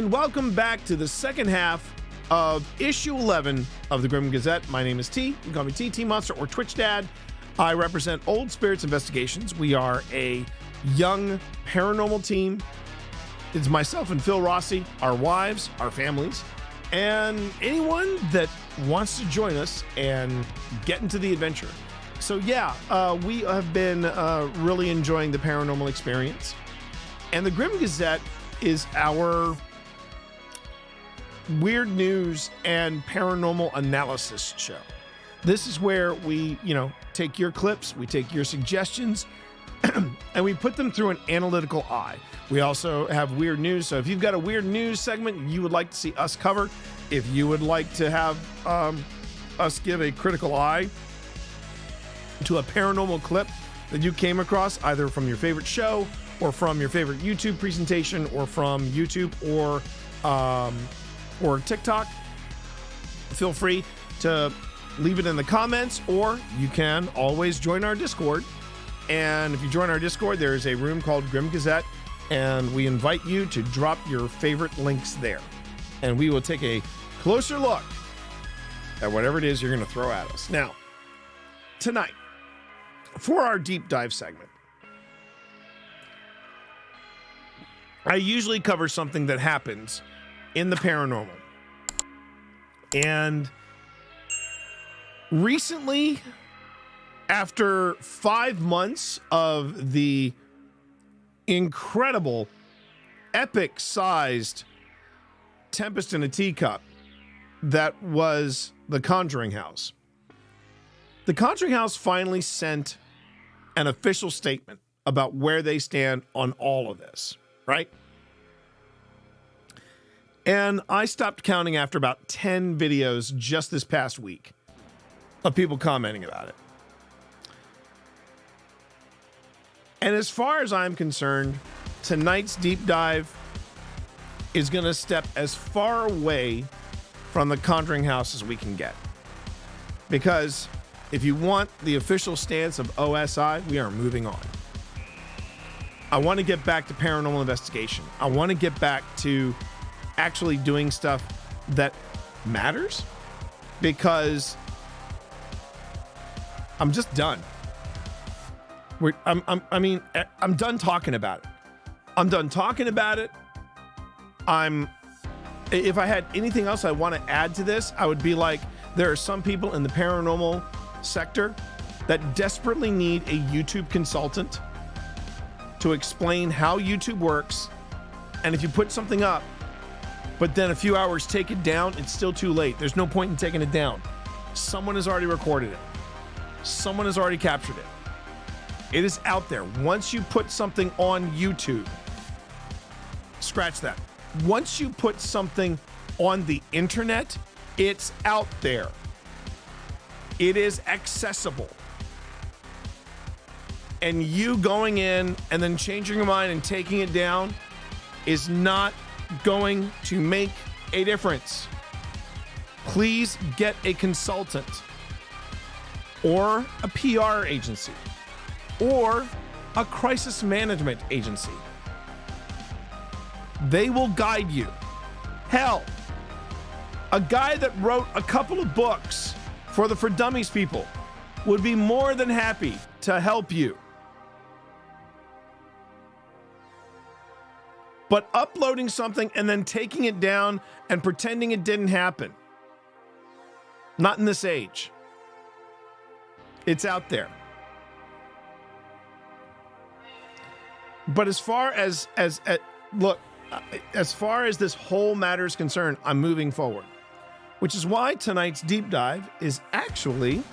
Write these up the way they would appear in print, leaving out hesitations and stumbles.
and welcome back to the second half of issue 11 of the Grim Gazette. My name is T. You can call me TheTeeMonster or Twitch Dad. I represent Old Spirits Investigations. We are a young paranormal team. It's myself and Phil Rossi, our wives, our families, and anyone that wants to join us and get into the adventure. So yeah, we have been really enjoying the paranormal experience. And the Grim Gazette is our weird news and paranormal analysis show. This is where we, take your clips, we take your suggestions, and we put them through an analytical eye. We also have weird news. So if you've got a weird news segment you would like to see us cover, if you would like to have us give a critical eye to a paranormal clip that you came across, either from your favorite show or from your favorite YouTube presentation or from YouTube or TikTok, feel free to leave it in the comments, or you can always join our Discord. And if you join our Discord, there is a room called Grim Gazette, and we invite you to drop your favorite links there. And we will take a closer look at whatever it is you're going to throw at us. Now, tonight, for our deep dive segment, I usually cover something that happens in the paranormal. And recently, after 5 months of the incredible, epic-sized tempest in a teacup that was the Conjuring House, the Conjuring House finally sent an official statement about where they stand on all of this. Right? And I stopped counting after about 10 videos just this past week of people commenting about it. And as far as I'm concerned, tonight's deep dive is going to step as far away from the Conjuring House as we can get. Because if you want the official stance of OSI, we are moving on. I want to get back to paranormal investigation. I want to get back to actually doing stuff that matters, because I'm just done. I'm done talking about it. I'm done talking about it. If I had anything else I want to add to this, I would be like, there are some people in the paranormal sector that desperately need a YouTube consultant to explain how YouTube works. And if you put something up, but then a few hours take it down, it's still too late. There's no point in taking it down. Someone has already recorded it. Someone has already captured it. It is out there. Once you put something on YouTube, scratch that. Once you put something on the internet, it's out there. It is accessible. And you going in and then changing your mind and taking it down is not going to make a difference. Please get a consultant or a PR agency or a crisis management agency. They will guide you. Hell, a guy that wrote a couple of books for the For Dummies people would be more than happy to help you. But uploading something and then taking it down and pretending it didn't happen, not in this age. It's out there. But as far as this whole matter is concerned, I'm moving forward, which is why tonight's deep dive is actually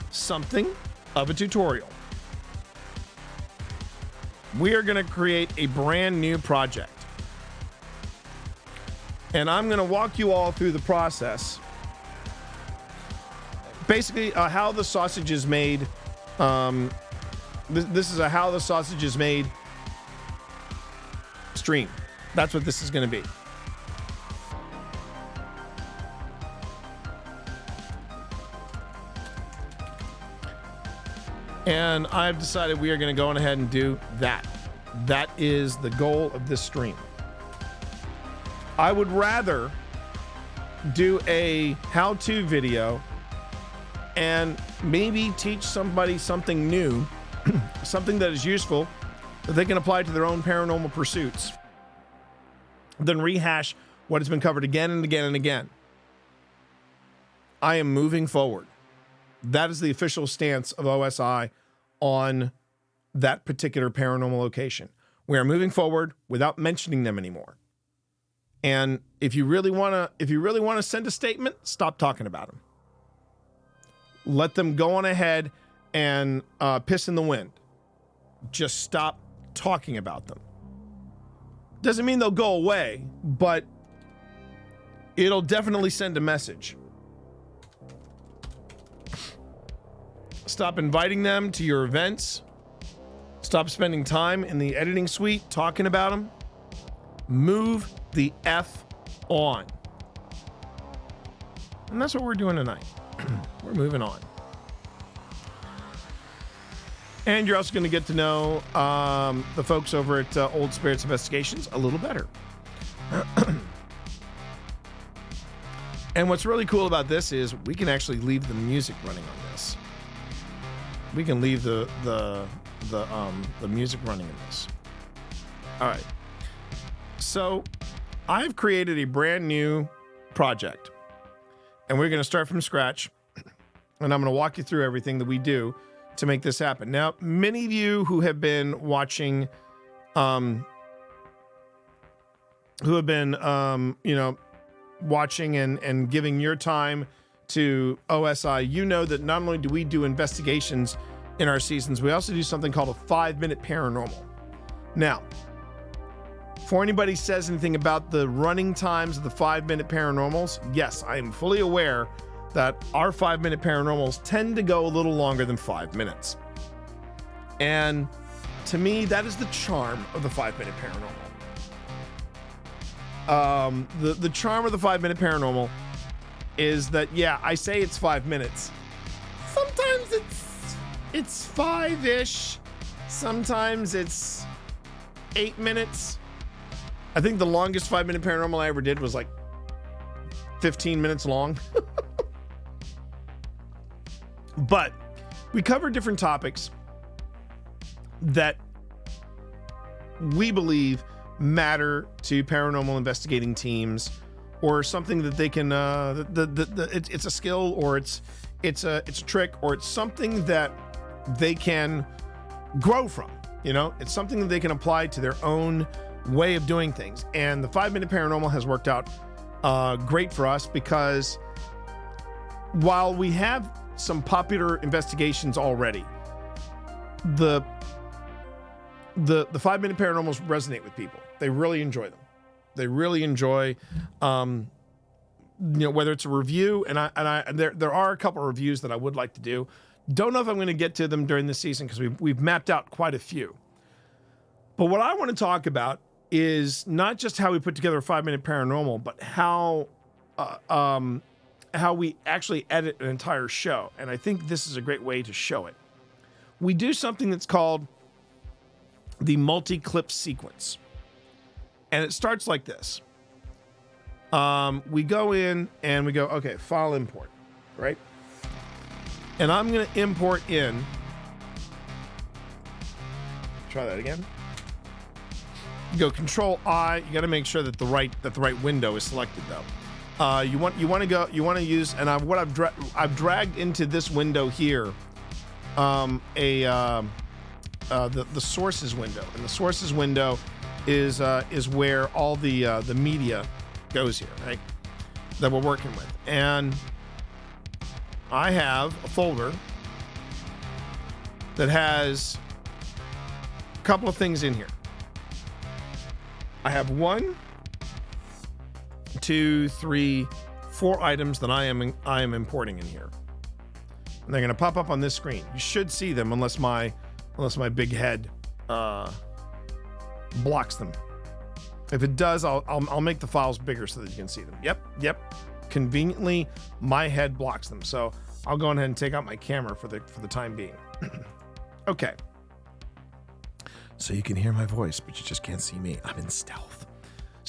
something of a tutorial. We are going to create a brand new project. And I'm going to walk you all through the process. Basically, how the sausage is made. This is a how the sausage is made stream. That's what this is going to be. And I've decided we are going to go on ahead and do that. That is the goal of this stream. I would rather do a how-to video and maybe teach somebody something new, something that is useful that they can apply to their own paranormal pursuits, than rehash what has been covered again and again and again. I am moving forward. That is the official stance of OSI on that particular paranormal location. We are moving forward without mentioning them anymore. And if you really want to send a statement, stop talking about them. Let them go on ahead and piss in the wind. Just stop talking about them. Doesn't mean they'll go away, but it'll definitely send a message. Stop inviting them to your events. Stop spending time in the editing suite talking about them. Move the F on. And that's what we're doing tonight. We're moving on. And you're also going to get to know the folks over at Old Spirits Investigations a little better. And what's really cool about this is we can actually leave the music running on this. We can leave the music running in this. All right. So I've created a brand new project, and we're going to start from scratch. And I'm going to walk you through everything that we do to make this happen. Now, many of you who have been watching, watching and giving your time to OSI, you know that not only do we do investigations in our seasons, we also do something called a 5 Minute Paranormal. Now, before anybody says anything about the running times of the 5 Minute Paranormals, yes, I am fully aware that our 5 Minute Paranormals tend to go a little longer than 5 minutes. And to me, that is the charm of the 5 Minute Paranormal. The charm of the 5 Minute Paranormal is that, yeah, I say it's 5 minutes. Sometimes it's 5-ish. Sometimes it's 8 minutes. I think the longest 5 Minute Paranormal I ever did was like 15 minutes long. But we cover different topics that we believe matter to paranormal investigating teams, or something that they can it's a skill, or it's a trick, or it's something that they can grow from. You know, it's something that they can apply to their own way of doing things. And the 5 Minute Paranormal has worked out great for us, because while we have some popular investigations already, the 5 Minute Paranormals resonate with people. They really enjoy them. They really enjoy, whether it's a review, and there are a couple of reviews that I would like to do. Don't know if I'm going to get to them during this season, because we've mapped out quite a few. But what I want to talk about is not just how we put together a 5 Minute Paranormal, but how we actually edit an entire show. And I think this is a great way to show it. We do something that's called the multi-clip sequence. And it starts like this. We go in and we go, okay, file import, right? And I'm going to import in. Try that again. You go Control I. You got to make sure that the right window is selected, though. You want to use, and I've dragged into this window here the sources window, and the sources window is where all the media goes here, right? That we're working with. And I have a folder that has a couple of things in here. I have 1, 2, 3, 4 items that I am importing in here. And they're going to pop up on this screen. You should see them unless my big head blocks them. If it does, I'll make the files bigger so that you can see them. Yep. Conveniently, my head blocks them. So I'll go ahead and take out my camera for the time being. Okay. So you can hear my voice, but you just can't see me. I'm in stealth.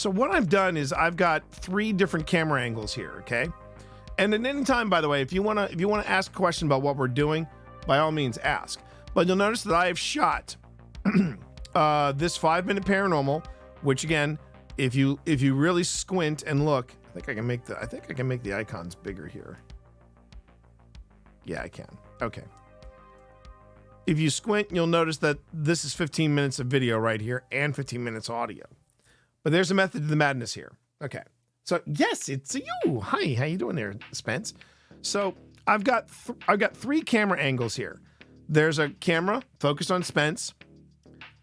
So what I've done is I've got 3 different camera angles here, okay? And at any time, by the way, if you wanna ask a question about what we're doing, by all means ask. But you'll notice that I have shot this 5 Minute Paranormal, which again, if you really squint and look, I think I can make the icons bigger here. Yeah, I can. Okay. If you squint, you'll notice that this is 15 minutes of video right here and 15 minutes audio. But there's a method to the madness here. Okay. So yes, it's you. Hi, how you doing there, Spence? So I've got 3 camera angles here. There's a camera focused on Spence.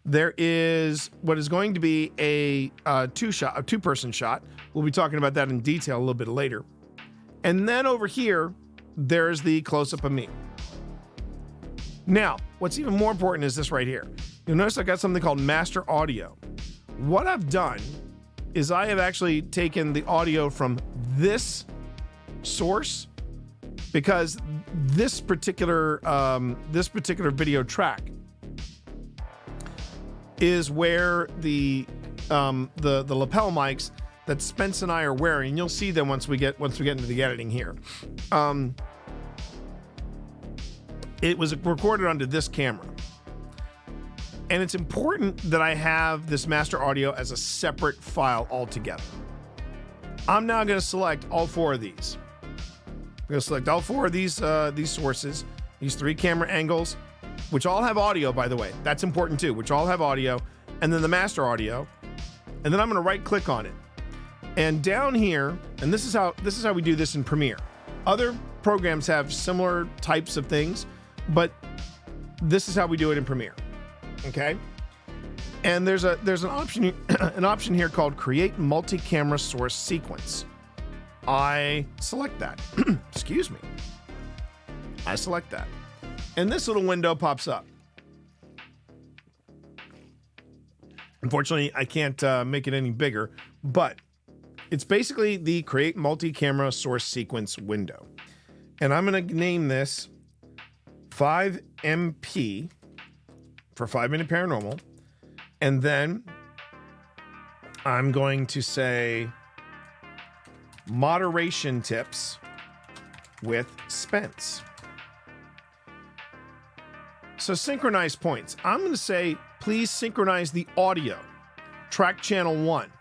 There is what is going to be a two-person shot. We'll be talking about that in detail a little bit later. And then over here, there's the close-up of me. Now, what's even more important is this right here. You'll notice I got something called master audio. What I've done is I have actually taken the audio from this source, because this particular video track is where the lapel mics that Spence and I are wearing. You'll see them once we get into the editing here. It was recorded onto this camera. And it's important that I have this master audio as a separate file altogether. I'm now going to select all 4 of these. I'm going to select all 4 of these sources, these 3 camera angles, which all have audio, by the way. That's important too, which all have audio, and then the master audio. And then I'm going to right click on it. And down here, and this is how we do this in Premiere. Other programs have similar types of things, but this is how we do it in Premiere. Okay? And there's an option here called Create Multi-Camera Source Sequence. I select that. Excuse me. I select that. And this little window pops up. Unfortunately, I can't make it any bigger, but it's basically the Create Multi-Camera Source Sequence window. And I'm going to name this 5MP for 5 Minute Paranormal. And then I'm going to say moderation tips with Spence. So synchronize points. I'm going to say, please synchronize the audio, track channel 1.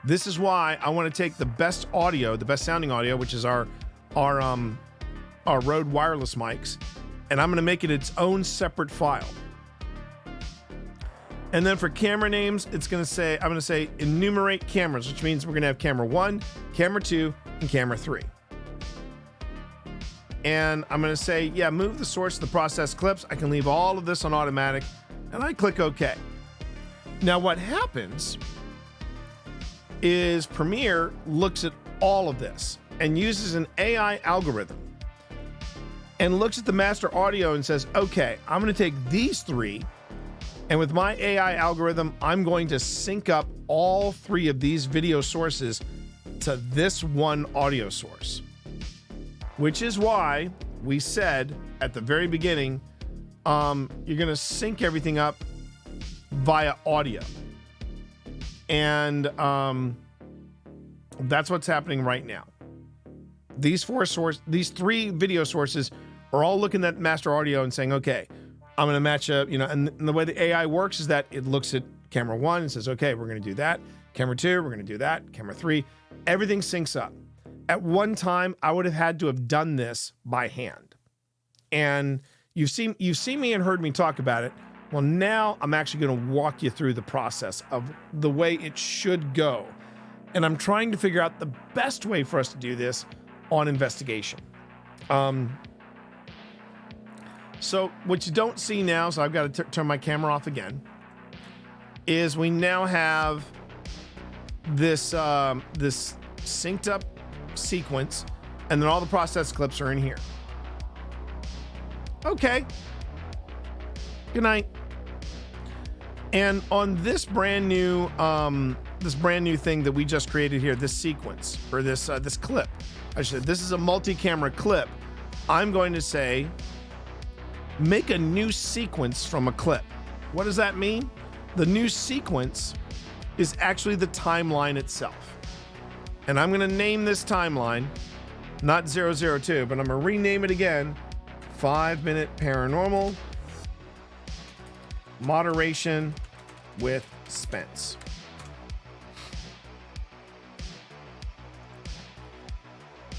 This is why I want to take the best audio, the best sounding audio, which is our Rode wireless mics, and I'm going to make it its own separate file. And then for camera names, I'm going to say enumerate cameras, which means we're going to have camera 1, camera 2, and camera 3. And I'm going to say, yeah, move the source of the processed clips. I can leave all of this on automatic, and I click OK. Now what happens is Premiere looks at all of this and uses an AI algorithm and looks at the master audio and says, okay, I'm going to take these 3, and with my AI algorithm, I'm going to sync up all 3 of these video sources to this one audio source. Which is why we said at the very beginning, you're going to sync everything up via audio. And that's what's happening right now. These 3 video sources are all looking at master audio and saying, okay, I'm going to match up, and the way the AI works is that it looks at camera 1 and says, okay, we're going to do that. Camera 2, we're going to do that. Camera 3, everything syncs up. At one time, I would have had to have done this by hand. And you've seen me and heard me talk about it. Well, now I'm actually going to walk you through the process of the way it should go. And I'm trying to figure out the best way for us to do this on investigation. So what you don't see now, so I've got to turn my camera off again, is we now have this this synced up sequence, and then all the processed clips are in here. Okay. Good night. And on this brand new thing that we just created here, this sequence, or this clip, I should say, this is a multi-camera clip. I'm going to say, make a new sequence from a clip. What does that mean? The new sequence is actually the timeline itself. And I'm going to name this timeline, not 002, but I'm going to rename it again, 5 Minute Paranormal Moderation with Spence.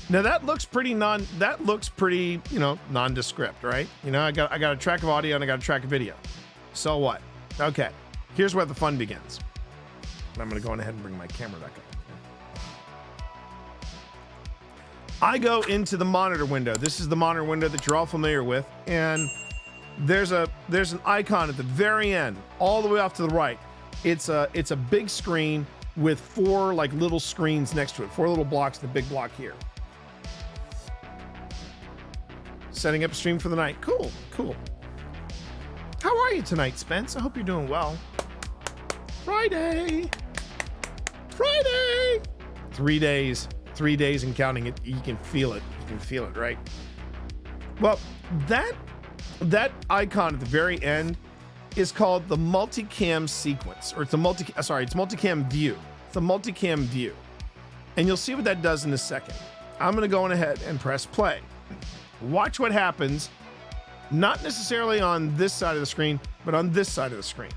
Now that looks pretty nondescript, right? You know, I got a track of audio and I got a track of video. So what? Okay, here's where the fun begins. And I'm gonna go ahead and bring my camera back up. I go into the monitor window. This is the monitor window that you're all familiar with, and there's an icon at the very end, all the way off to the right. It's a big screen with 4 like little screens next to it, 4 little blocks, the big block here. Setting up a stream for the night. Cool. How are you tonight, Spence? I hope you're doing well. Friday. 3 days and counting it. You can feel it. Right? Well, that icon at the very end is called the multicam sequence, or it's multicam view. It's a multicam view. And you'll see what that does in a second. I'm going to go on ahead and press play. Watch what happens, not necessarily on this side of the screen, but on this side of the screen.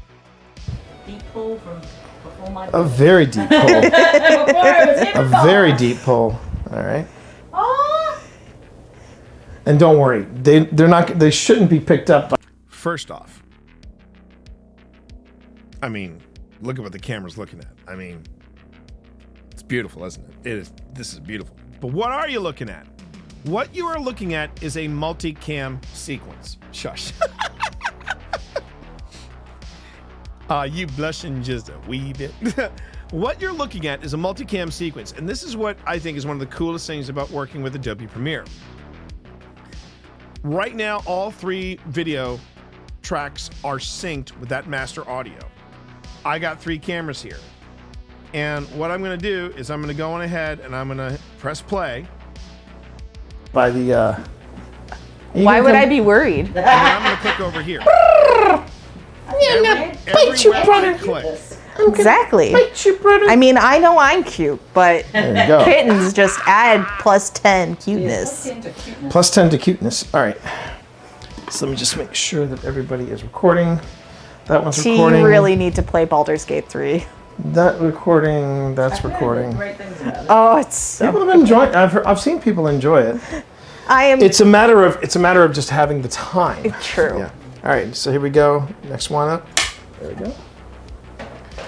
Deep pull from before my A very deep pull. A very deep pull. All right. Oh. And don't worry, they shouldn't be picked up by. First off, I mean, look at what the camera's looking at. I mean, it's beautiful, isn't it? This is beautiful. But what are you looking at? What you are looking at is a multicam sequence. Shush. You blushing just a wee bit. What you're looking at is a multicam sequence, and this is what I think is one of the coolest things about working with Adobe Premiere. Right now, all 3 video tracks are synced with that master audio. I got 3 cameras here. And what I'm going to do is I'm going to go on ahead and I'm going to press play. By the. Why would I be worried? And then I'm going to click over here. Bite you, brother. Click. Exactly. Bite you, brother. I mean, I know I'm cute, but There you go. kittens just add plus 10 cuteness. Plus 10 to cuteness. All right. So let me just make sure that everybody is recording. That one's recording. You really need to play Baldur's Gate 3. That recording. That's recording. Great things about it. Oh, it's so People have enjoyed. I've seen people enjoy it. I am It's a matter of just having the time. true. Yeah. All right. So here we go. Next one up. There we go.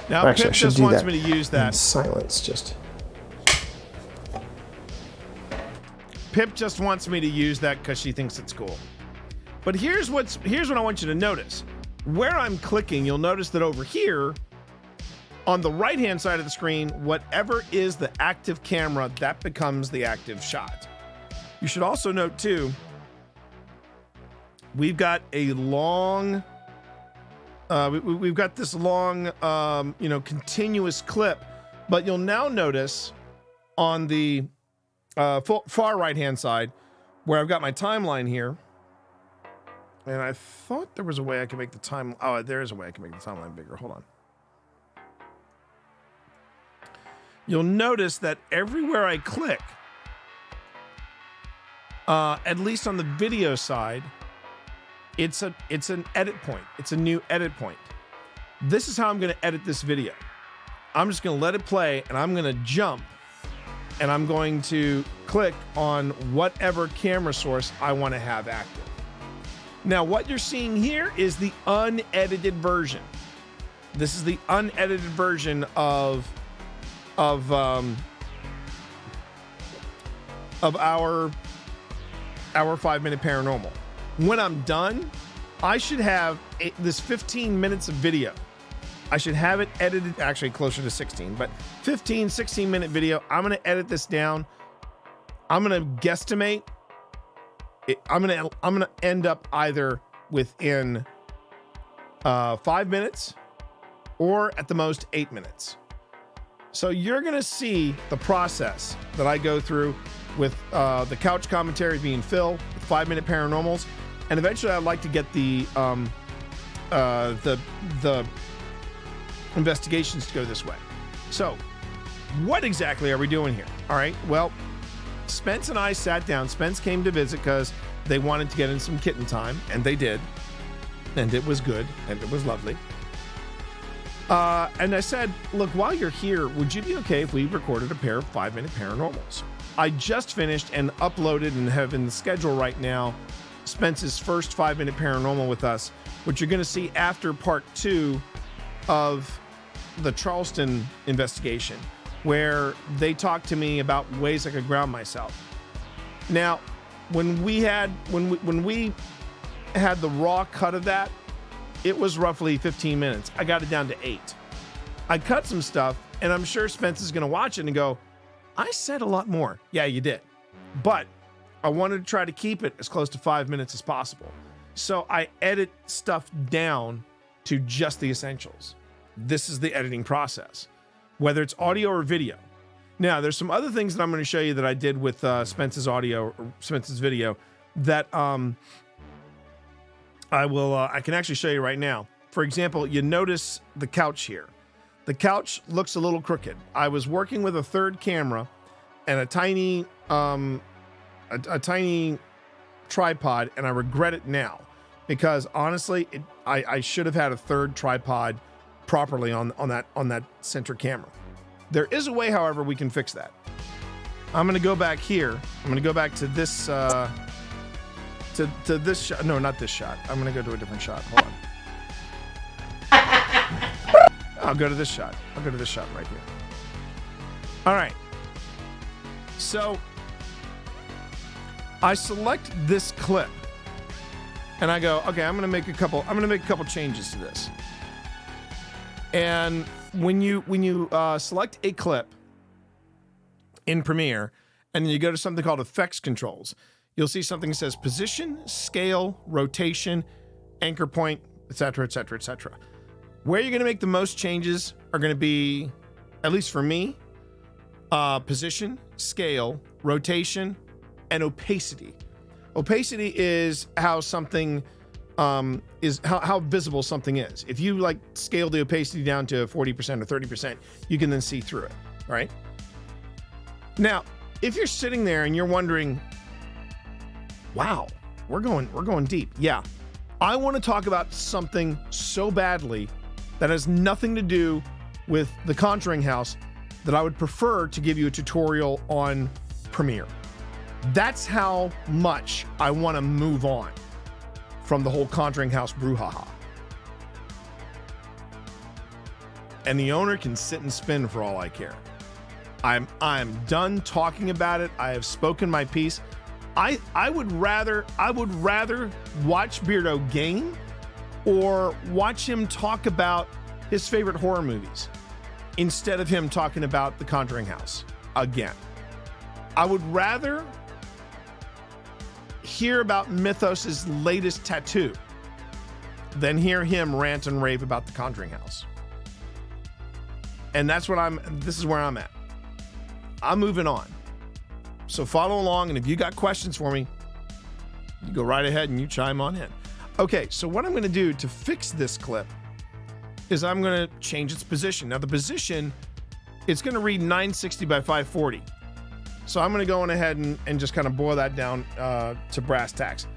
Now, Actually, I Pip should just do wants that me to use in that. silence. Pip just wants me to use that because she thinks it's cool. But here's what I want you to notice. Where I'm clicking, you'll notice that over here, on the right-hand side of the screen, whatever is the active camera, that becomes the active shot. You should also note, too, we've got a long, we've got this long, continuous clip, but you'll now notice on the far right-hand side, where I've got my timeline here, and I thought there was a way I could make the time, there is a way I can make the timeline bigger. Hold on. You'll notice that everywhere I click, at least on the video side, it's an edit point. It's a new edit point. This is how I'm going to edit this video. I'm just going to let it play, and I'm going to jump, and I'm going to click on whatever camera source I want to have active. Now, what you're seeing here is the unedited version. This is the unedited version of our 5 Minute Paranormal. When I'm done, I should have this 15 minutes of video. I should have it edited, actually closer to 16, but 15, 16 minute video. I'm going to edit this down. I'm going to guesstimate. I'm going to end up either within 5 minutes or at the most 8 minutes. So you're going to see the process that I go through with the couch commentary being Phil, with 5 Minute Paranormals, and eventually I'd like to get the investigations to go this way. So, what exactly are we doing here? All right, well, Spence and I sat down. Spence came to visit because they wanted to get in some kitten time, and they did. And it was good, and it was lovely. And I said, look, while you're here, would you be okay if we recorded a pair of 5 Minute Paranormals? I just finished and uploaded and have in the schedule right now Spence's first 5 Minute Paranormal with us, which you're going to see after part 2 of the Charleston investigation, where they talked to me about ways I could ground myself. Now, when we had the raw cut of that, it was roughly 15 minutes. I got it down to 8. I cut some stuff, and I'm sure Spence is going to watch it and go, I said a lot more. Yeah, you did. But I wanted to try to keep it as close to 5 minutes as possible. So I edit stuff down to just the essentials. This is the editing process, whether it's audio or video. Now, there's some other things that I'm going to show you that I did with Spence's audio or Spence's video that I can actually show you right now. For example, you notice the couch here. The couch looks a little crooked. I was working with a third camera and a tiny tripod, and I regret it now because honestly, I should have had a third tripod properly on that center camera. There is a way, however, we can fix that. I'm going to go back here. I'm going to go back to this to this shot. No, not this shot. I'm going to go to a different shot. Hold on. I'll go to this shot. I'll go to this shot right here. All right. So I select this clip and I go, okay, I'm going to make a couple changes to this. And when you select a clip in Premiere and then you go to something called effects controls, you'll see something that says position, scale, rotation, anchor point, etc., etc., etc. Where you're going to make the most changes are going to be, at least for me, position, scale, rotation, and opacity. Opacity is how something is how visible something is. If you like scale the opacity down to 40% or 30%, you can then see through it, right? Now, if you're sitting there and you're wondering, wow, we're going deep. Yeah. I want to talk about something so badly that has nothing to do with the Conjuring House that I would prefer to give you a tutorial on Premiere. That's how much I want to move on from the whole Conjuring House brouhaha. And the owner can sit and spin for all I care. I'm done talking about it. I have spoken my piece. I would rather watch Beardo game or watch him talk about his favorite horror movies instead of him talking about the Conjuring House again. I would rather hear about Mythos's latest tattoo than hear him rant and rave about the Conjuring House. And this is where I'm at. I'm moving on. So follow along, and if you got questions for me, you go right ahead and you chime on in. Okay, so what I'm going to do to fix this clip is I'm going to change its position. Now the position, it's going to read 960 by 540. So I'm going to go on ahead and just kind of boil that down to brass tacks.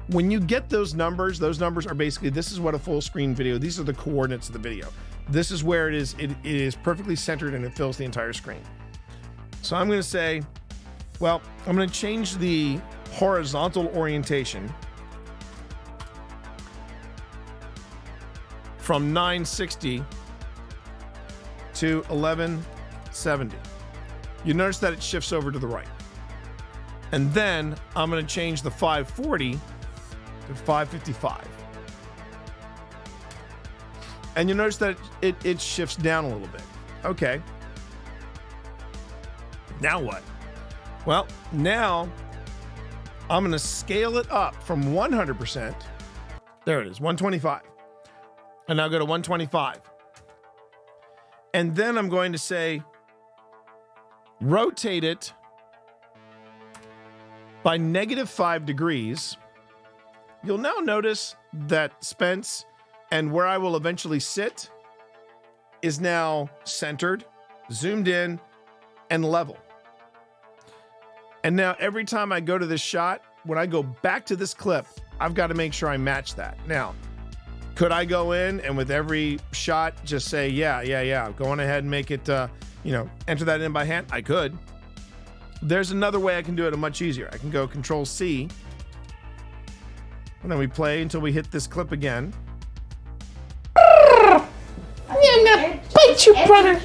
When you get those numbers are basically, this is what a full screen video, these are the coordinates of the video. This is where it is perfectly centered and it fills the entire screen. So I'm going to say, well, I'm going to change the horizontal orientation from 960 to 1170. You notice that it shifts over to the right. And then I'm going to change the 540 to 555. And you notice that it shifts down a little bit. Okay. Now what? Well, now I'm going to scale it up from 100%. There it is, 125. And now go to 125. And then I'm going to say, rotate it by -5 degrees. You'll now notice that Spence and where I will eventually sit is now centered, zoomed in, and level. And now every time I go to this shot, when I go back to this clip, I've got to make sure I match that. Now, could I go in and with every shot just say, yeah, go on ahead and make it, enter that in by hand? I could. There's another way I can do it much easier. I can go Control C, and then we play until we hit this clip again. I'm gonna bite you, brother.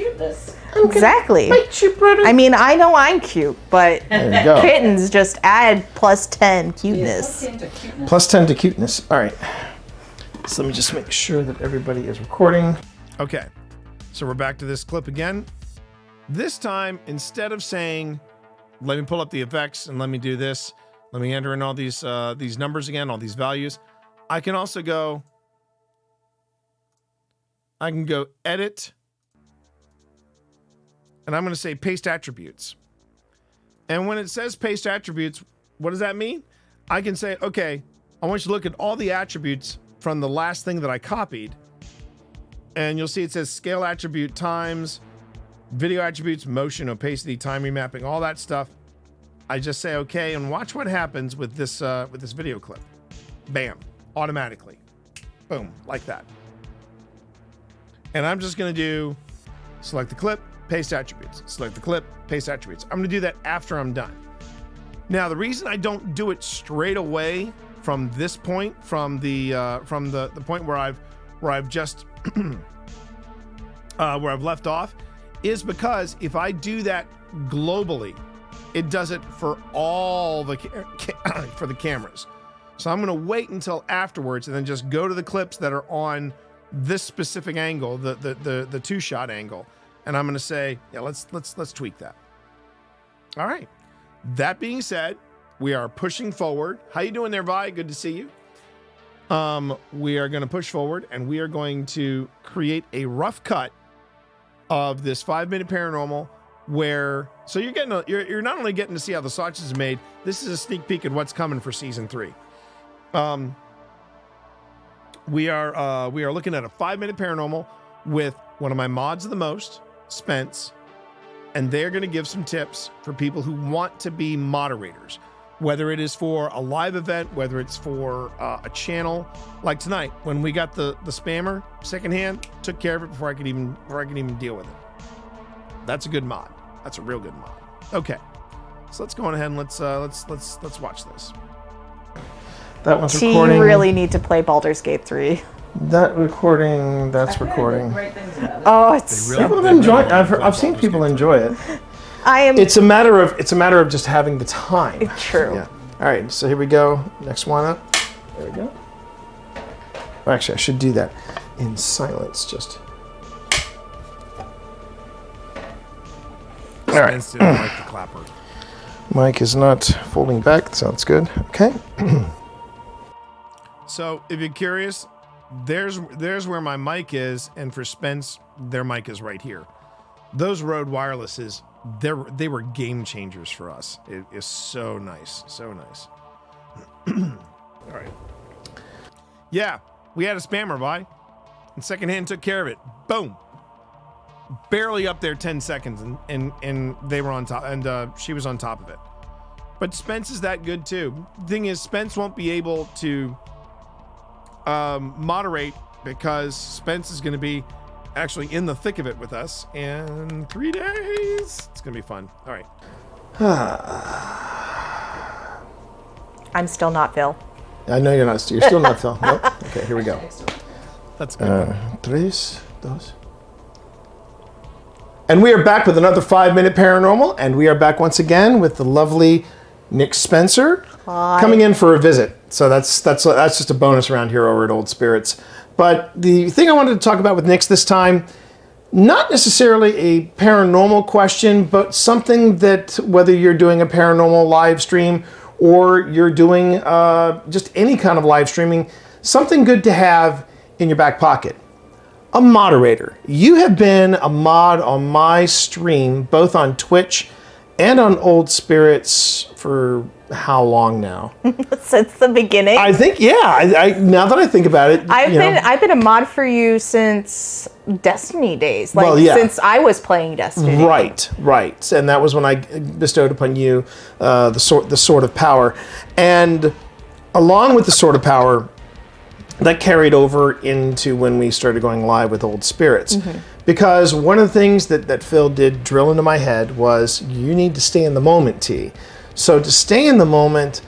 Exactly. Bite you, brother. I mean, I know I'm cute, but There you go. kittens just add plus 10 cuteness. Plus 10 to cuteness. All right. So let me just make sure that everybody is recording. Okay, so we're back to this clip again. This time, instead of saying, let me pull up the effects and let me do this, let me enter in all these numbers again, all these values, I can also go, edit, and I'm going to say paste attributes. And when it says paste attributes, what does that mean? I can say, okay, I want you to look at all the attributes from the last thing that I copied. And you'll see it says scale attribute times, video attributes, motion, opacity, time remapping, all that stuff. I just say okay, and watch what happens with this video clip. Bam, automatically, boom, like that. And I'm just gonna do select the clip, paste attributes, select the clip, paste attributes. I'm gonna do that after I'm done. Now, the reason I don't do it straight away from this point, from the point where I've just where I've left off, is because if I do that globally, it does it for all the for the cameras. So I'm going to wait until afterwards and then just go to the clips that are on this specific angle, the two-shot angle, and I'm going to say, yeah, let's tweak that. All right. That being said, we are pushing forward. How you doing there, Vi? Good to see you. We are going to push forward, and we are going to create a rough cut of this 5 Minute Paranormal, where so you're not only getting to see how the sausage is made. This is a sneak peek at what's coming for season 3. We are looking at a 5 Minute Paranormal with one of my mods of the most, Spence, and they're going to give some tips for people who want to be moderators. Whether it is for a live event, whether it's for a channel, like tonight when we got the spammer secondhand, took care of it before I could even deal with it. That's a good mod. That's a real good mod. Okay, so let's go on ahead and let's watch this. That one's Do recording. you really need to play Baldur's Gate 3? That recording. That's recording. Great things about it. Oh, it's People enjoy. I've seen people enjoy it. I am It's a matter of just having the time. true. Yeah. All right. So here we go. Next one up. There we go. Well, actually, I should do that in silence. Just. All right. Spence didn't like the clapper. Mike is not folding back. Sounds good. Okay. So if you're curious, there's where my mic is, and for Spence, their mic is right here. Those Rode Wirelesses, they were game changers for us. It is so nice, so nice. All right. Yeah, we had a spammer, Vi, and secondhand took care of it. Boom. Barely up there 10 seconds, and they were on top, and she was on top of it. But Spence is that good too. The thing is, Spence won't be able to moderate because Spence is going to be actually in the thick of it with us in 3 days. It's going to be fun. All right. I'm still not Phil. I know you're not. You're still not Phil. Nope. Okay. Here we go. That's good. 3, 2. And we are back with another 5 Minute Paranormal, and we are back once again with the lovely Nick Spencer coming in for a visit. So that's just a bonus around here over at Old Spirits. But the thing I wanted to talk about with Nick's this time, not necessarily a paranormal question, but something that whether you're doing a paranormal live stream or you're doing just any kind of live streaming, something good to have in your back pocket. A moderator. You have been a mod on my stream, both on Twitch and on Old Spirits for how long now? Since the beginning. I think, yeah. I now that I think about it, I've been a mod for you since Destiny days. Like, Well, yeah. since I was playing Destiny. Right. And that was when I bestowed upon you the sword of power, and along with the sword of power, that carried over into when we started going live with Old Spirits. Because one of the things that Phil did drill into my head was, you need to stay in the moment, T. So to stay in the moment,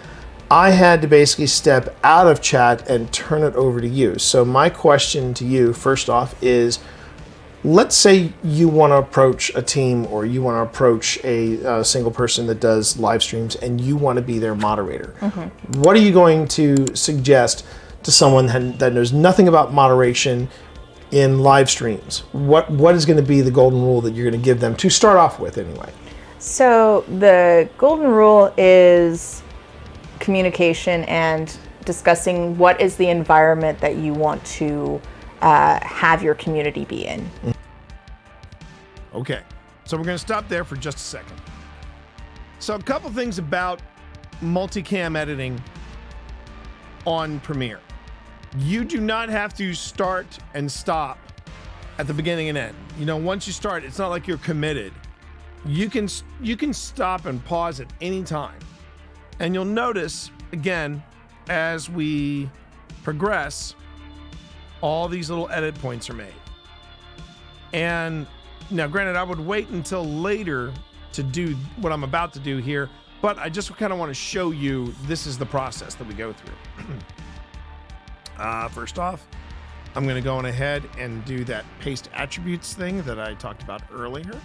I had to basically step out of chat and turn it over to you. So my question to you, first off, is, let's say you want to approach a team, or you want to approach a single person that does live streams, and you want to be their moderator. What are you going to suggest to someone that knows nothing about moderation in live streams? What is going to be the golden rule that you're going to give them to start off with anyway? So the golden rule is communication and discussing what is the environment that you want to have your community be in. Okay, so we're going to stop there for just a second. So a couple things about multicam editing on Premiere. You do not have to start and stop at the beginning and end. You know, once you start, it's not like you're committed. You can stop and pause at any time. And you'll notice, again, as we progress, all these little edit points are made. And now, granted, I would wait until later to do what I'm about to do here, but I just kind of want to show you this is the process that we go through. First off, I'm going to go on ahead and do that paste attributes thing that I talked about earlier.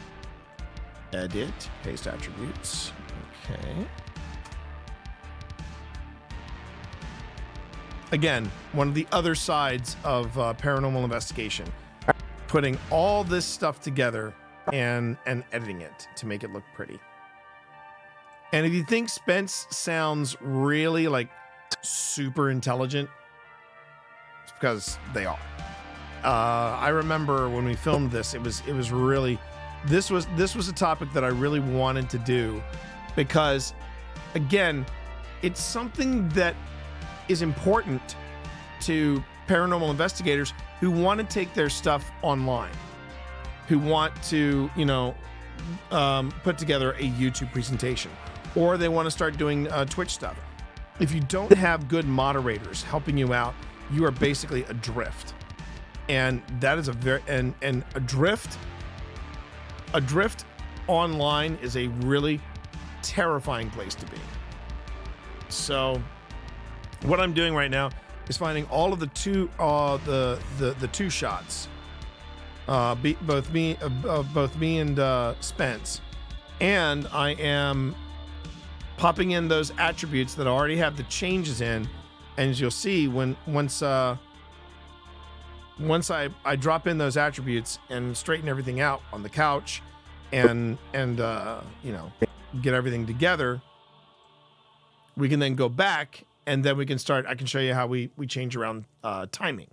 Edit, paste attributes. Okay. Again, one of the other sides of paranormal investigation, putting all this stuff together and editing it to make it look pretty. And if you think Spence sounds really like super intelligent, it's because they are. I remember when we filmed this, it was really, this was a topic that I really wanted to do, because again, it's something that is important to paranormal investigators who want to take their stuff online, who want to, put together a YouTube presentation, or they want to start doing Twitch stuff. If you don't have good moderators helping you out, you are basically adrift. And that is adrift online is a really terrifying place to be. So what I'm doing right now is finding all of the two shots, both me and Spence, and I am popping in those attributes that I already have the changes in. And as you'll see, once I drop in those attributes and straighten everything out on the couch, and get everything together, we can then go back, and then we can start. I can show you how we change around timing.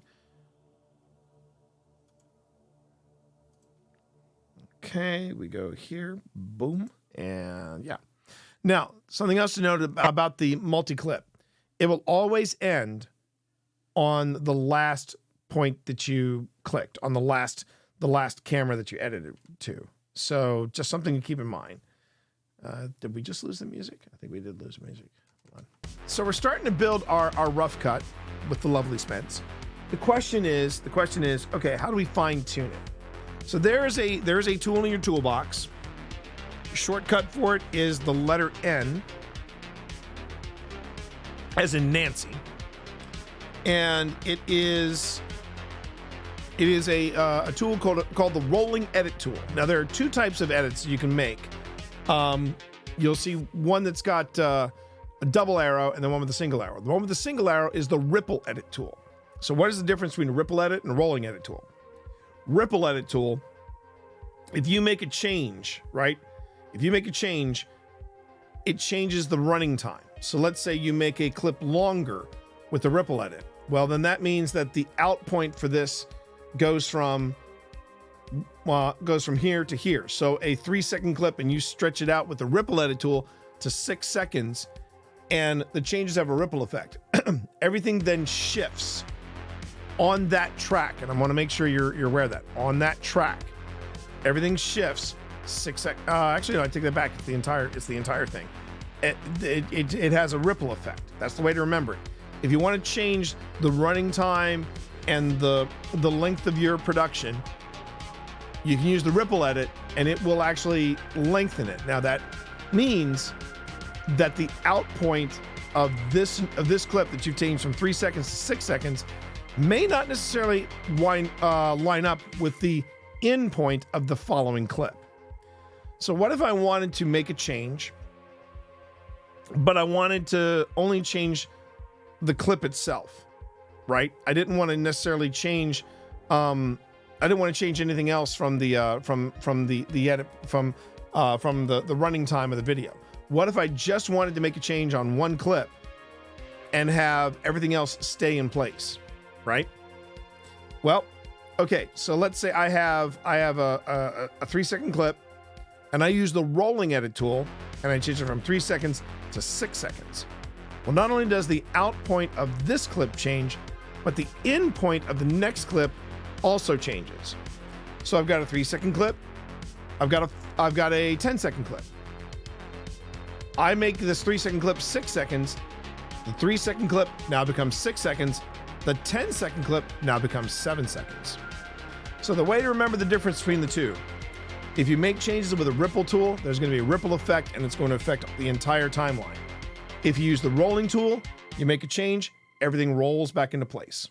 Okay, we go here, boom, and yeah. Now, something else to note about the multi-clip. It will always end on the last point that you clicked, on the last camera that you edited to. So just something to keep in mind. Did we just lose the music? I think we did lose music. Hold on. So we're starting to build our rough cut with the lovely Spence. The question is, okay, how do we fine tune it? So there is a tool in your toolbox. Shortcut for it is the letter N, as in Nancy, and it is a tool called the rolling edit tool. Now there are two types of edits you can make. You'll see one that's got a double arrow and then one with a single arrow. The one with the single arrow is the ripple edit tool. So what is the difference between a ripple edit and a rolling edit tool? Ripple edit tool, if you make a change, right? If you make a change, it changes the running time. So let's say you make a clip longer with the ripple edit. Well, then that means that the out point for this goes from here to here. So a 3-second clip, and you stretch it out with the ripple edit tool to 6 seconds. and the changes have a ripple effect. Everything then shifts on that track, and I want to make sure you're aware of that. On that track, everything shifts 6 seconds. Actually, no, I take that back. It's the entire thing. It has a ripple effect. That's the way to remember it. If you want to change the running time and the length of your production, you can use the ripple edit, and it will actually lengthen it. Now that means that the out point of this clip that you've changed from 3 seconds to 6 seconds may not necessarily line up with the end point of the following clip. So what if I wanted to make a change, but I wanted to only change the clip itself, right? I didn't want to necessarily change. I didn't want to change anything else from the edit from the running time of the video. What if I just wanted to make a change on one clip and have everything else stay in place, right? Well, okay. So let's say I have a 3 second clip, and I use the rolling edit tool, and I change it from 3 seconds to 6 seconds. Well, not only does the out point of this clip change, but the end point of the next clip also changes. So I've got a 3 second clip. I've got a 10 second clip. I make this 3 second clip 6 seconds. The 3 second clip now becomes 6 seconds. The 10 second clip now becomes 7 seconds. So the way to remember the difference between the two, if you make changes with a ripple tool, there's going to be a ripple effect, and it's going to affect the entire timeline. If you use the rolling tool, you make a change, everything rolls back into place.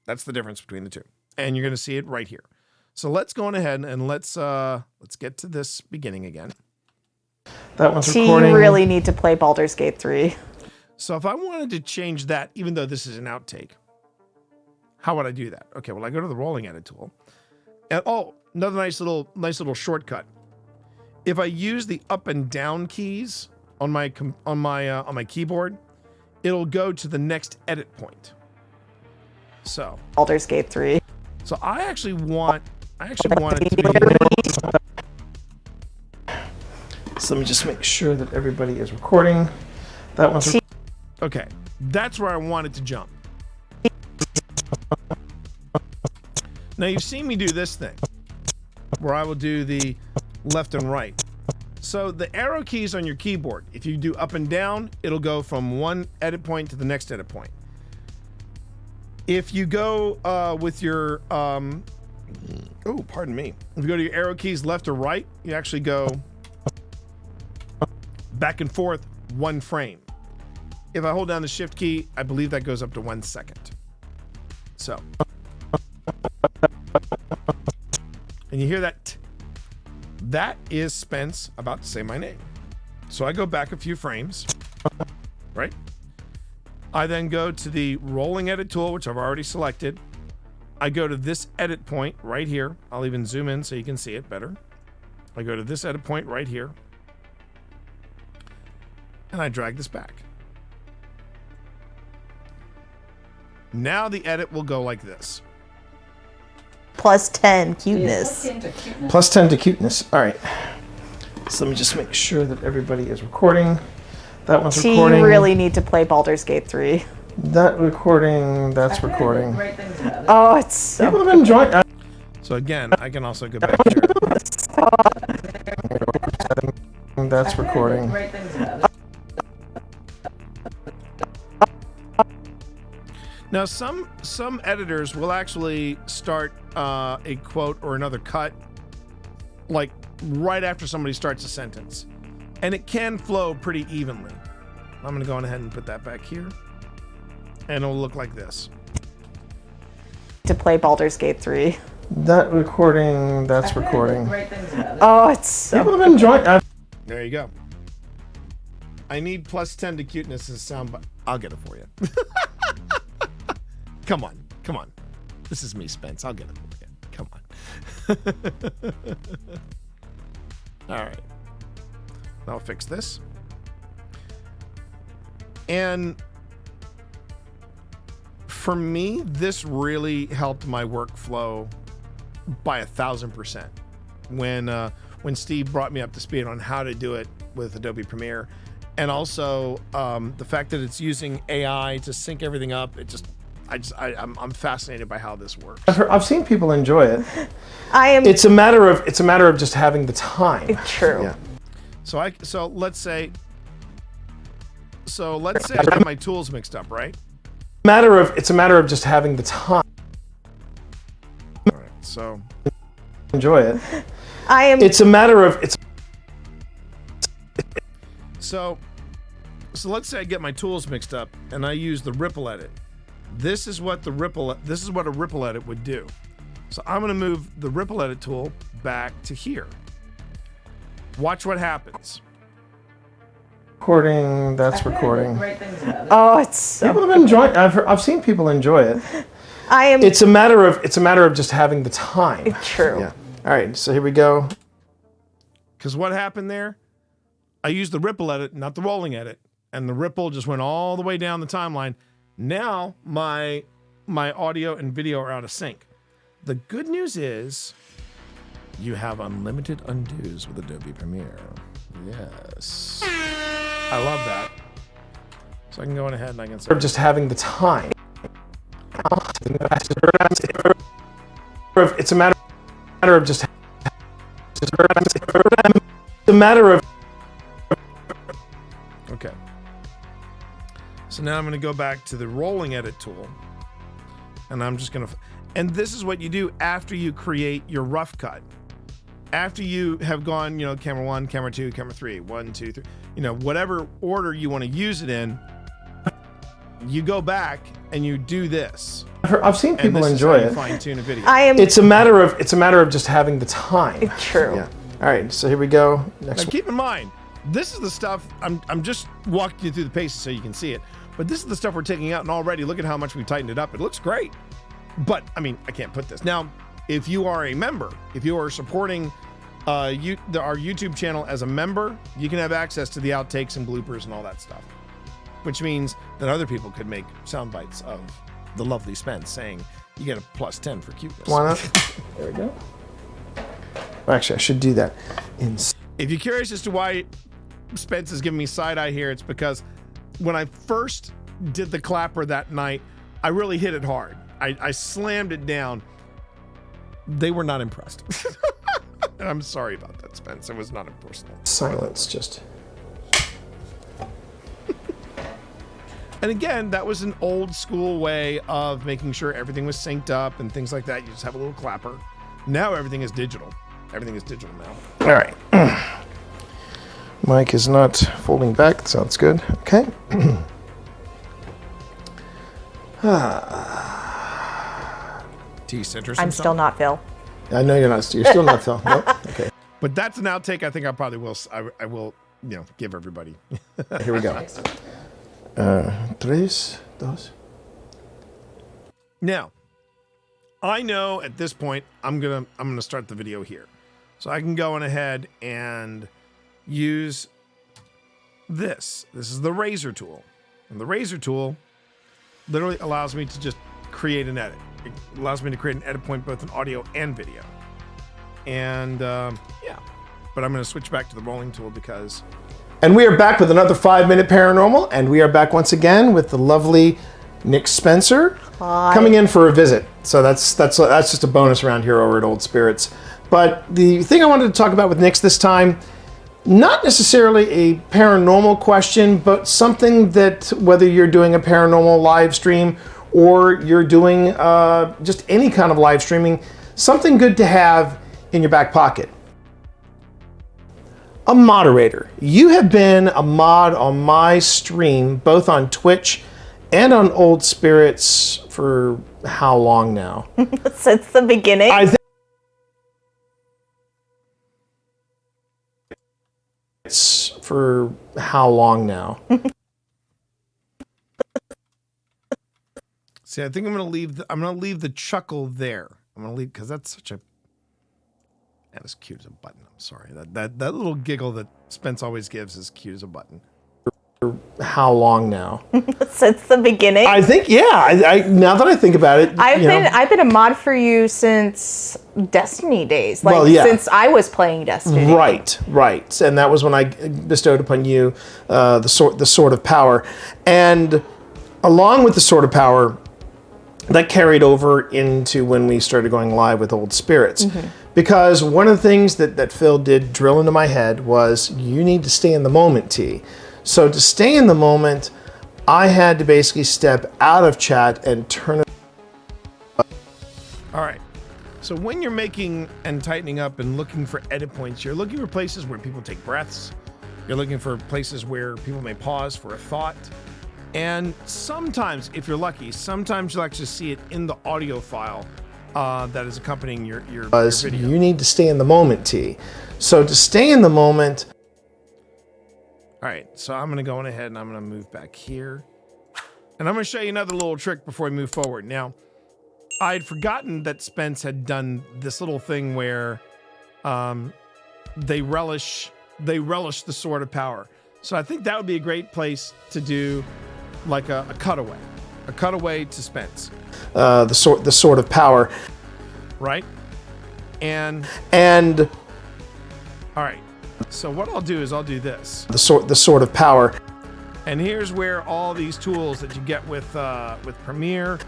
That's the difference between the two. And you're going to see it right here. So let's go on ahead and let's get to this beginning again. That one's recording. You really need to play Baldur's Gate 3. So if I wanted to change that, even though this is an outtake, how would I do that? Okay, well, I go to the rolling edit tool. And another nice little shortcut. If I use the up and down keys on my keyboard, it'll go to the next edit point. So Baldur's Gate 3. So I actually want it to be. So let me just make sure that everybody is recording. That one's Okay, that's where I want it to jump. Now you've seen me do this thing, where I will do the left and right. So the arrow keys on your keyboard, if you do up and down, it'll go from one edit point to the next edit point. If you go with your, pardon me. If you go to your arrow keys left or right, you actually go back and forth 1 frame. If I hold down the shift key, I believe that goes up to 1 second. So. And you hear that? That is Spence about to say my name. So I go back a few frames, right? I then go to the rolling edit tool, which I've already selected. I go to this edit point right here. I'll even zoom in so you can see it better. I go to this edit point right here. And I drag this back. Now the edit will go like this. Plus 10 cuteness. plus 10 to cuteness. All right. So let me just make sure that everybody is recording. That one's recording. You really need to play Baldur's Gate 3. That recording. That's recording. Great things about it. Oh, it's so People have enjoyed. So again, I can also go back here. That's recording. Great things about it. Now, some editors will actually start a quote or another cut, like right after somebody starts a sentence, and it can flow pretty evenly. I'm going to go on ahead and put that back here, and it'll look like this. to play Baldur's Gate 3. That recording. That's recording. Great things about it. Oh, it's so People have enjoyed. There you go. I need plus 10 to cuteness as sound, but I'll get it for you. Come on. This is me, Spence. I'll get it for you. Come on. All right. I'll fix this. And for me, this really helped my workflow by 1,000%. When Steve brought me up to speed on how to do it with Adobe Premiere, and also the fact that it's using AI to sync everything up. I'm fascinated by how this works. I've seen people enjoy it. It's a matter of just having the time. True. Yeah. So let's say I got my tools mixed up, right? It's a matter of just having the time. All right. So Enjoy it. It's a matter of So let's say I get my tools mixed up and I use the ripple edit. This is what a ripple edit would do. So I'm going to move the ripple edit tool back to here. Watch what happens. recording. That's I've heard recording. Great things about it. Oh, it's so. People have enjoyed. I've seen people enjoy it. It's a matter of just having the time. True. Yeah. All right. So here we go. Because what happened there? I used the ripple edit, not the rolling edit, and the ripple just went all the way down the timeline. Now my audio and video are out of sync. The good news is you have unlimited undos with Adobe Premiere. Yes. I love that. So I can go in ahead and I can say, Just having the time. It's a matter of just. It's a matter of. okay. So now I'm going to go back to the rolling edit tool. And I'm just going to, and this is what you do after you create your rough cut. After you have gone, camera 1, camera 2, camera 3, 1, 2, 3, whatever order you want to use it in, you go back and you do this. I've seen people and this enjoy is how it. you fine-tune a video. It's a matter of just having the time. True. Yeah. All right. So here we go. Next Now one. keep in mind, this is the stuff, I'm just walking you through the paces so you can see it, but this is the stuff we're taking out, and already look at how much we tightened it up. It looks great. But, I can't put this. Now, if you are a member, if you are supporting our YouTube channel as a member, you can have access to the outtakes and bloopers and all that stuff. Which means that other people could make sound bites of the lovely Spence saying, you get a +10 for cuteness. Why not? There we go. Actually, I should do that. If you're curious as to why Spence is giving me side eye here, it's because when I first did the clapper that night, I really hit it hard. I slammed it down. They were not impressed. And I'm sorry about that, Spence. It was not impersonal. Silence just. And again, that was an old school way of making sure everything was synced up and things like that. You just have a little clapper. Now everything is digital. Everything is digital now. All right. Mic is not folding back. Sounds good. Okay. T-center. I'm still not Phil. I know you're not. You're still not Phil. Nope. Okay. But that's an outtake. I think I probably will. I will, give everybody. Here we go. Tres, dos. Now, I know at this point I'm gonna start the video here, so I can go on ahead and use this. This is the razor tool, and the razor tool literally allows me to just create an edit. It allows me to create an edit point both in audio and video. And yeah, but I'm gonna switch back to the rolling tool because. And we are back with another 5 Minute Paranormal, and we are back once again with the lovely Nick Spencer coming in for a visit. So that's just a bonus around here over at Old Spirits. But the thing I wanted to talk about with Nick's this time, not necessarily a paranormal question, but something that whether you're doing a paranormal live stream or you're doing just any kind of live streaming, something good to have in your back pocket. A moderator. You have been a mod on my stream, both on Twitch and on Old Spirits for how long now? Since the beginning. I think it's for how long now? See, I think I'm gonna leave the chuckle there. I'm gonna leave because that's such a. That is cute as a button. I'm sorry. That little giggle that Spence always gives is cute as a button. how long now? Since the beginning. I think, yeah. I now that I think about it, I've been a mod for you since Destiny days. Like, well, yeah. Since I was playing Destiny. Right. And that was when I bestowed upon you the sword of power, and along with the sword of power, that carried over into when we started going live with Old Spirits. Because one of the things that Phil did drill into my head was, you need to stay in the moment, T. So to stay in the moment, I had to basically step out of chat and turn it. All right. So when you're making and tightening up and looking for edit points, you're looking for places where people take breaths. You're looking for places where people may pause for a thought. And sometimes, if you're lucky, sometimes you'll actually see it in the audio file that is accompanying your video. You need to stay in the moment, T. So to stay in the moment. All right, so I'm going to go on ahead and I'm going to move back here. And I'm going to show you another little trick before we move forward. Now, I'd forgotten that Spence had done this little thing where they relish the sword of power. So I think that would be a great place to do like a cutaway to Spence. The sword of power. Right? And all right. So what I'll do is I'll do this. The sword of power. And here's where all these tools that you get with Premiere,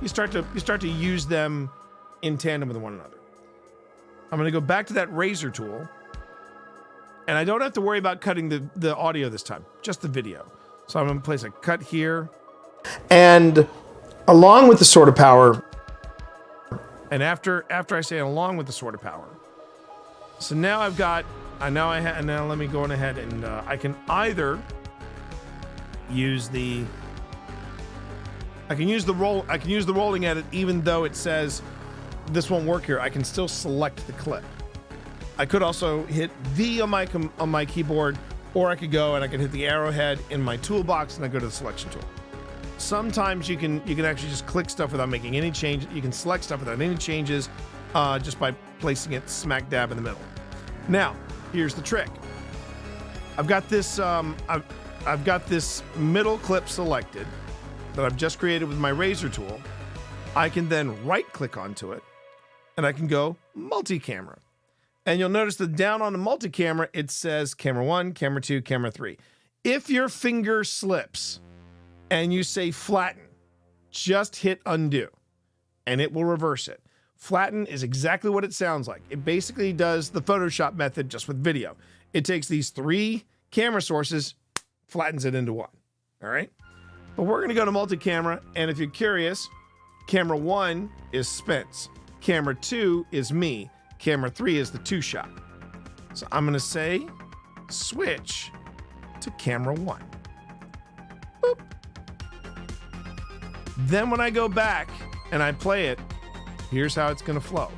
you start to use them in tandem with one another. I'm going to go back to that razor tool, and I don't have to worry about cutting the audio this time, just the video. So I'm going to place a cut here. And along with the sword of power. And after I say along with the sword of power. So now I've got, now let me go on ahead and I can either use the rolling edit, even though it says this won't work here. I can still select the clip. I could also hit V on my keyboard, or I could go and I can hit the arrowhead in my toolbox and I go to the selection tool. Sometimes you can actually just click stuff without making any change. You can select stuff without any changes, just by placing it smack dab in the middle. Now, here's the trick. I've got this I've got this middle clip selected that I've just created with my razor tool. I can then right click onto it and I can go multi-camera. And you'll notice that down on the multi-camera, it says camera 1, camera 2, camera 3. If your finger slips and you say flatten, just hit undo and it will reverse it. Flatten is exactly what it sounds like. It basically does the Photoshop method just with video. It takes these 3 camera sources, flattens it into one. All right. But we're going to go to multi-camera. And if you're curious, camera 1 is Spence. Camera 2 is me. Camera 3 is the 2-shot. So I'm going to say switch to camera 1. Boop. Then when I go back and I play it, here's how it's going to flow.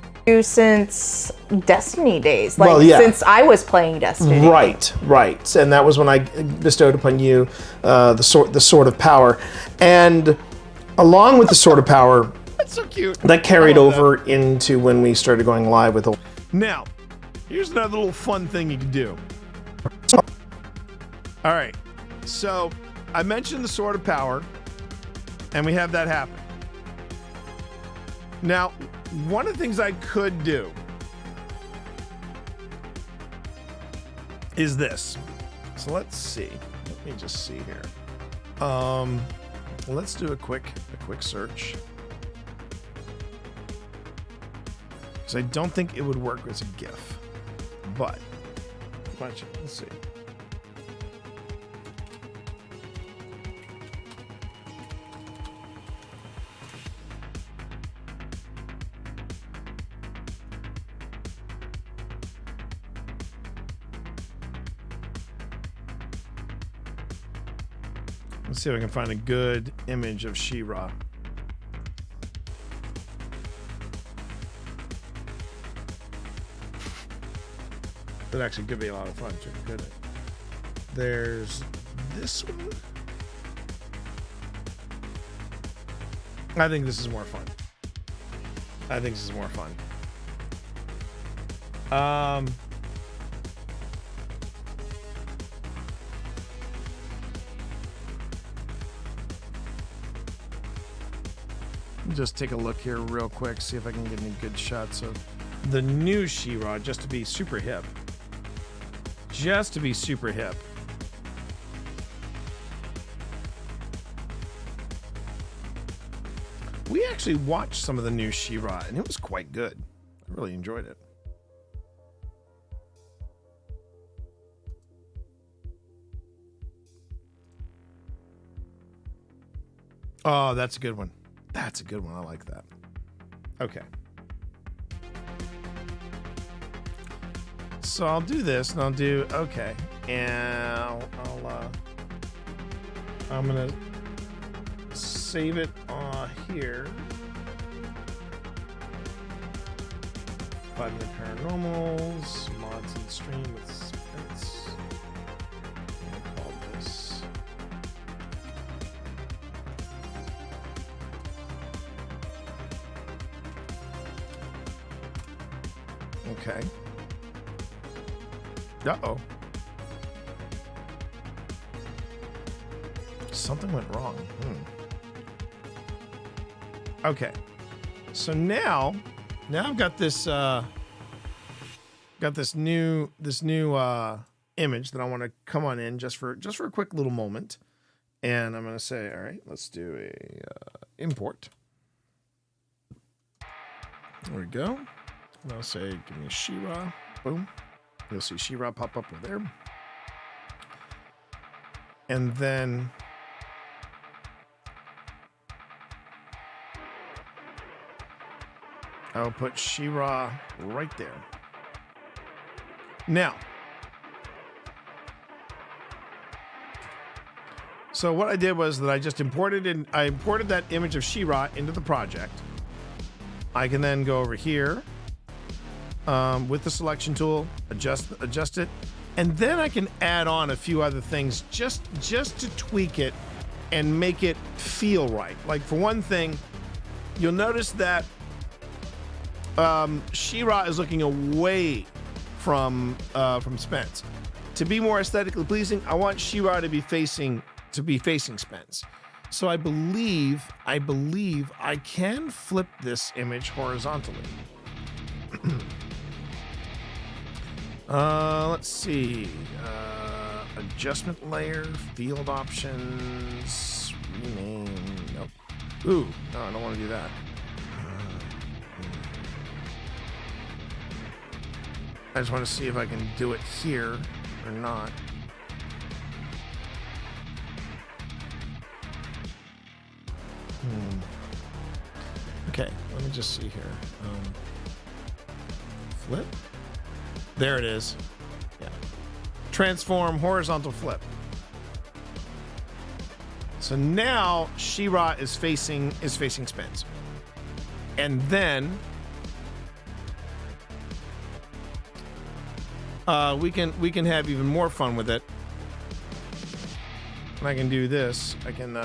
Since Destiny days, since I was playing Destiny. Right. And that was when I bestowed upon you the sword of power. And along with the sword of power, that's so cute. That carried over into when we started going live with. Now, here's another little fun thing you can do. All right. So I mentioned the sword of power, and we have that happen. Now, one of the things I could do is this. So let's see. Let me just see here. Let's do a quick search. Because I don't think it would work as a GIF. But let's see. Let's see if I can find a good image of She-Ra. That actually could be a lot of fun too, couldn't it? There's this one. I think this is more fun. Just take a look here real quick, see if I can get any good shots of the new She-Ra, just to be super hip. Just to be super hip. We actually watched some of the new She-Ra, and it was quite good. I really enjoyed it. Oh, that's a good one. That's a good one. I like that. Okay. So I'll do this, and I'll do okay, and I'm gonna save it here. 5 Minute Paranormals, mods and stream with suspense. I'm gonna call this. Okay. Uh-oh. Something went wrong. Okay. So now I've got this new image that I want to come on in just for a quick little moment. And I'm going to say, all right, let's do a import. There we go. And I'll say, give me a She-Ra. Boom. You'll see She-Ra pop up over there. And then I'll put She-Ra right there. Now, so what I did was that I just imported that image of She-Ra into the project. I can then go over here with the selection tool, adjust it, and then I can add on a few other things just to tweak it and make it feel right. Like, for one thing, you'll notice that She-Ra is looking away from Spence. To be more aesthetically pleasing, I want She-Ra to be facing Spence. So I believe I can flip this image horizontally. Let's see. Adjustment layer, field options, rename. Nope. Ooh, no, I don't want to do that. I just want to see if I can do it here or not. Okay, let me just see here. Flip. There it is. Yeah. Transform horizontal flip. So now She-Ra is facing Spence. And then we can have even more fun with it. And I can do this. I can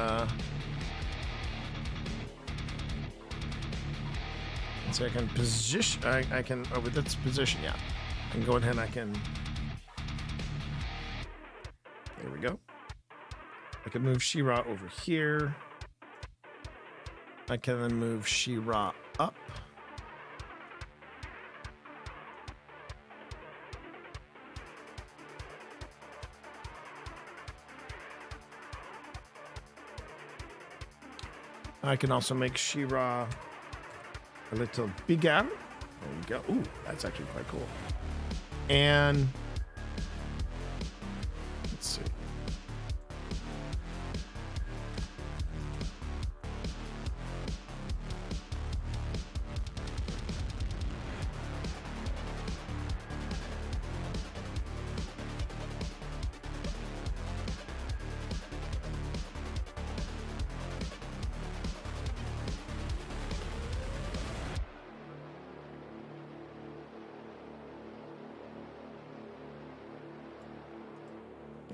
so I can position. I can over this position. Yeah, I can go ahead and I can. There we go. I can move She-Ra over here. I can then move She-Ra up. I can also make She-Ra a little bigger. There we go. Ooh, that's actually quite cool. And let's see.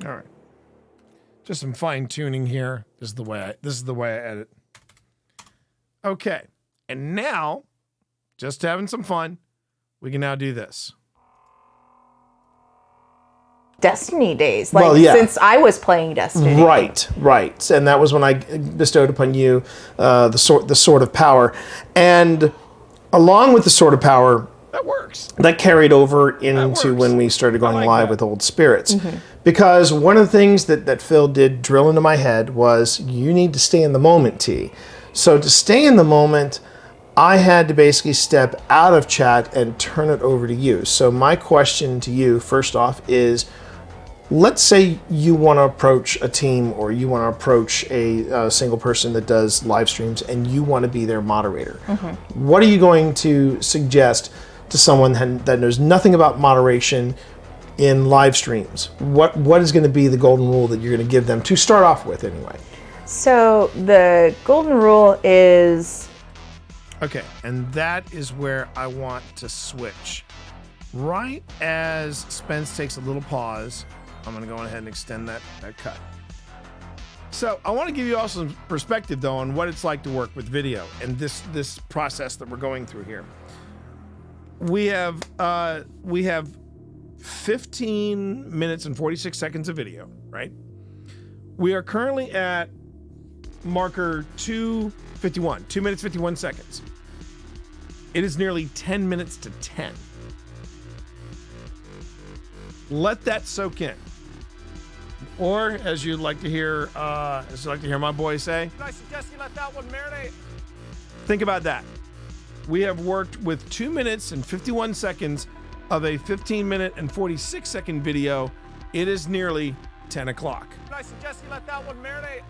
All right. Just some fine tuning here. This is the way I edit. Okay. And now, just having some fun, we can now do this. Destiny days, like Well, yeah. since I was playing Destiny. Right. And that was when I bestowed upon you the sword of power, and along with the sword of power, That works. that carried over into works. when we started going like live that. with Old Spirits. Because one of the things that Phil did drill into my head was, you need to stay in the moment, T. So to stay in the moment, I had to basically step out of chat and turn it over to you. So my question to you, first off, is, let's say you want to approach a team, or you want to approach a single person that does live streams, and you want to be their moderator. What are you going to suggest to someone that knows nothing about moderation in live streams? What is going to be the golden rule that you're going to give them to start off with anyway? So the golden rule is, Okay, and that is where I want to switch. Right as Spence takes a little pause, I'm going to go ahead and extend that cut. So I want to give you all some perspective, though, on what it's like to work with video and this process that we're going through here. We have 15 minutes and 46 seconds of video, right? We are currently at marker 2:51, 2 minutes 51 seconds. It is nearly 10 minutes to 10. Let that soak in. Or, as you'd like to hear, my boy say, I suggest you let that one marinate. Think about that. We have worked with 2 minutes and 51 seconds of a 15-minute and 46-second video. It is nearly 10 o'clock. I suggest you let that one marinate.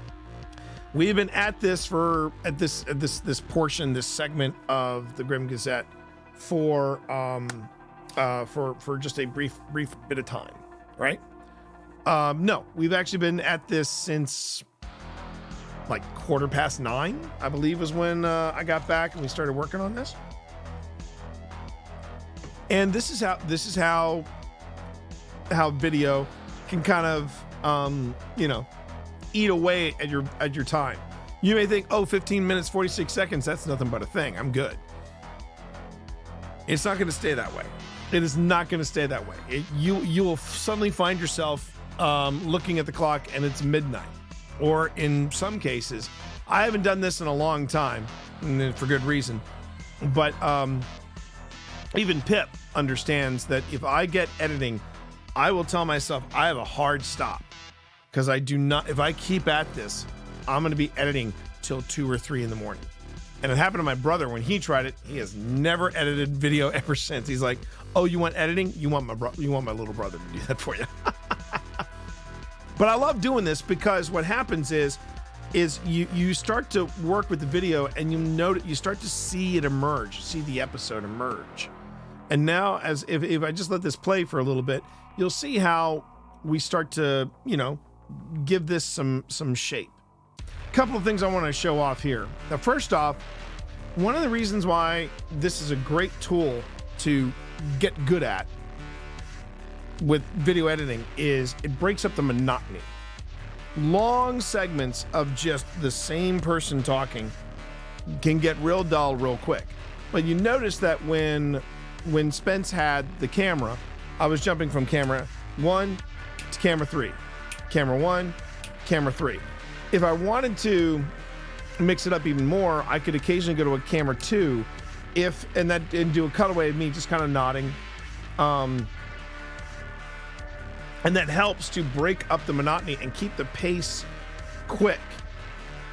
We've been at this this portion, this segment of the Grim Gazette for just a brief bit of time, right? No, we've actually been at this since like 9:15, I believe, was when I got back and we started working on this. And this is how video can kind of eat away at your time. You may think, 15 minutes 46 seconds, that's nothing but a thing, I'm good. It's not going to stay that way. It is not going to stay that way. You will suddenly find yourself looking at the clock and it's midnight, or in some cases, I haven't done this in a long time, and for good reason, but even Pip understands that if I get editing, I will tell myself I have a hard stop, because I do not, if I keep at this, I'm going to be editing till 2 or 3 in the morning. And it happened to my brother when he tried it. He has never edited video ever since. He's like, "Oh, you want editing? You want my little brother to do that for you." But I love doing this because what happens is you start to work with the video, and you start to see it emerge, see the episode emerge. And now, as if I just let this play for a little bit, you'll see how we start to, give this some shape. A couple of things I want to show off here. Now, first off, one of the reasons why this is a great tool to get good at with video editing is it breaks up the monotony. Long segments of just the same person talking can get real dull real quick. But you notice that when Spence had the camera, I was jumping from camera 1 to camera 3, camera 1, camera 3. If I wanted to mix it up even more, I could occasionally go to a camera 2 and do a cutaway of me just kind of nodding. And that helps to break up the monotony and keep the pace quick.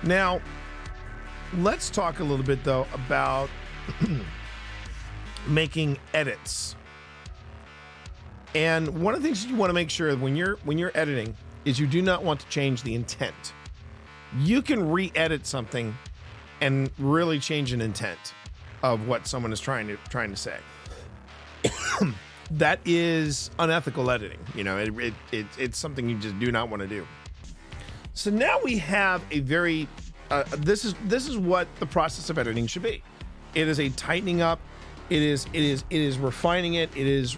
Now, let's talk a little bit though about making edits. And one of the things you want to make sure when you're editing is you do not want to change the intent. You can re-edit something and really change an intent of what someone is trying to say. That is unethical editing. It's something you just do not want to do. So now we have a very this is what the process of editing should be. It is a tightening up. It is refining it. It is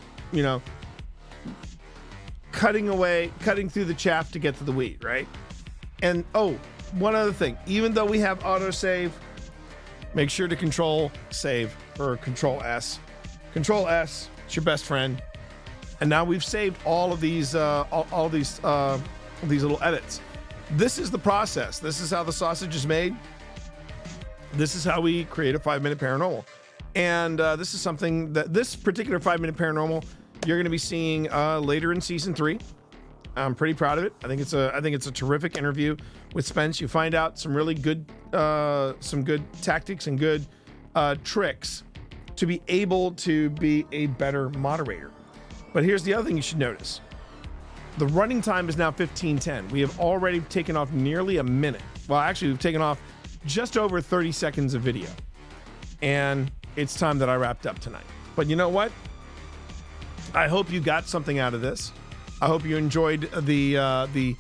cutting through the chaff to get to the wheat, right? And one other thing, even though we have autosave, make sure to control save or control S. Control S, it's your best friend. And now we've saved all of these these little edits. This is the process. This is how the sausage is made. This is how we create a 5-minute paranormal. And this is something that this particular 5-minute paranormal you're going to be seeing later in season 3. I'm pretty proud of it. I think it's a terrific interview with Spence. You find out some really good some good tactics and good tricks to be able to be a better moderator. But here's the other thing you should notice. The running time is now 15:10. We have already taken off nearly a minute. Well, actually, we've taken off just over 30 seconds of video. And it's time that I wrapped up tonight. But you know what? I hope you got something out of this. I hope you enjoyed the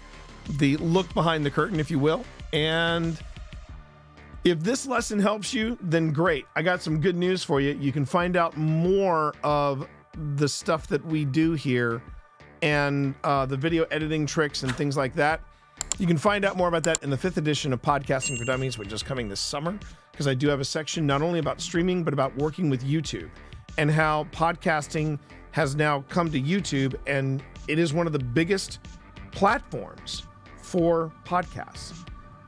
look behind the curtain, if you will. And if this lesson helps you, then great. I got some good news for you. You can find out more of the stuff that we do here and the video editing tricks and things like that. You can find out more about that in the 5th edition of Podcasting for Dummies, which is coming this summer, because I do have a section not only about streaming, but about working with YouTube and how podcasting has now come to YouTube, and it is one of the biggest platforms for podcasts.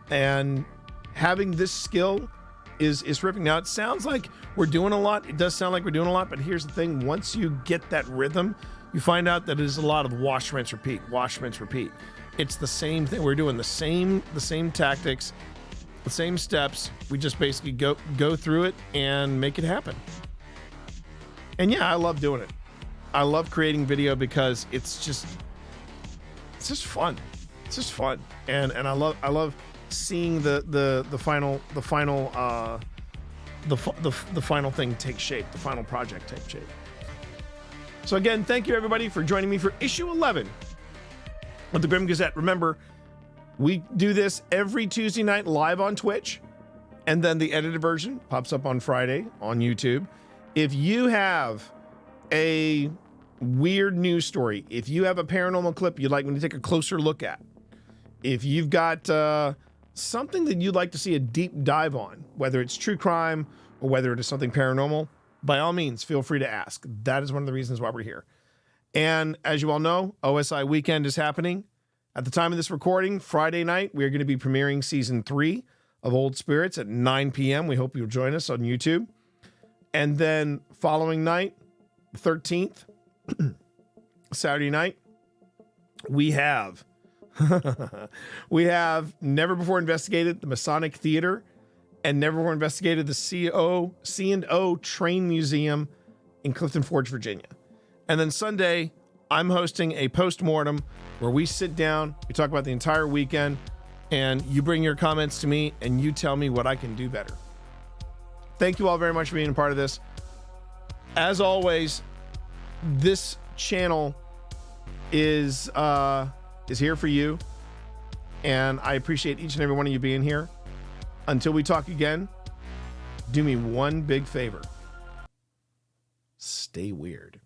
And having this skill is terrific. Now, it sounds like we're doing a lot. It does sound like we're doing a lot, but here's the thing. Once you get that rhythm, you find out that it is a lot of wash, rinse, repeat, wash, rinse, repeat. It's the same thing. We're doing the same tactics, the same steps. We just basically go through it and make it happen. And yeah, I love doing it. I love creating video because it's just fun. It's just fun. And I love seeing the final thing take shape, the final project take shape. So again, thank you everybody for joining me for issue 11 of the Grim Gazette. Remember, we do this every Tuesday night live on Twitch, and then the edited version pops up on Friday on YouTube. If you have a weird news story, if you have a paranormal clip you'd like me to take a closer look at, if you've got something that you'd like to see a deep dive on, whether it's true crime or whether it is something paranormal, by all means, feel free to ask. That is one of the reasons why we're here. And as you all know, OSI weekend is happening. At the time of this recording, Friday night, we are going to be premiering season 3 of Old Spirits at 9 p.m. We hope you'll join us on YouTube. And then following night, the 13th, Saturday night, we have Never Before Investigated, the Masonic Theater, and Never Before Investigated, the C&O Train Museum in Clifton Forge, Virginia. And then Sunday, I'm hosting a post-mortem where we sit down, we talk about the entire weekend, and you bring your comments to me and you tell me what I can do better. Thank you all very much for being a part of this. As always, this channel is here for you, and I appreciate each and every one of you being here. Until we talk again, do me one big favor. Stay weird.